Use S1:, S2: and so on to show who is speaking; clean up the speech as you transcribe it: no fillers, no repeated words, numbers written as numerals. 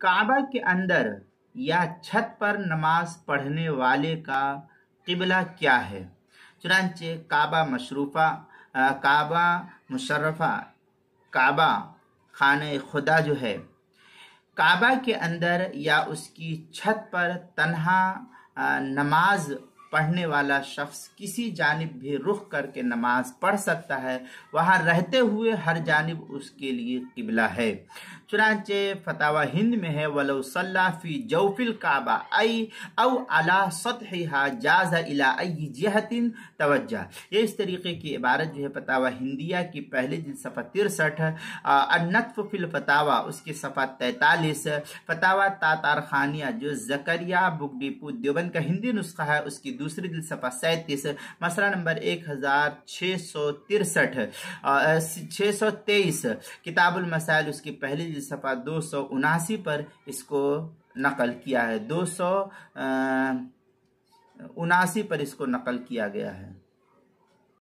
S1: काबा के अंदर या छत पर नमाज पढ़ने वाले का किबला क्या है? चुनांचे काबा मशरूफा, काबा मुशर्रफा, काबा खाने खुदा जो है, काबा के अंदर या उसकी छत पर तन्हा नमाज पढ़ने वाला शख्स किसी जानिब भी रुख करके नमाज पढ़ सकता है, वहाँ रहते हुए हर जानिब उसके लिए किबला है। चुनांचे फतावा हिंद में है वलो सल्ला फी जौफिल काबा आई औ अला सतहिहा जाज़ा इला अय्यि जिहतिन तवज्जा। ये इस तरीके की इबारत जो है फतावा हिंदिया की पहले जिल्द सफ़ा 63, अन्नत्फ फिल फतावा उसके सफ़ा 43, फतावा तातारखानिया जो जकरिया बुक डिपो देवबंद का हिंदी नुस्खा है उसकी दूसरी जिल्द सफ़ा 37, मसला नंबर 1623, किताबुल मसाइल उसकी पहली जिल्द सफ़ा 279 पर इसको नकल किया है, 279 पर इसको नकल किया गया है।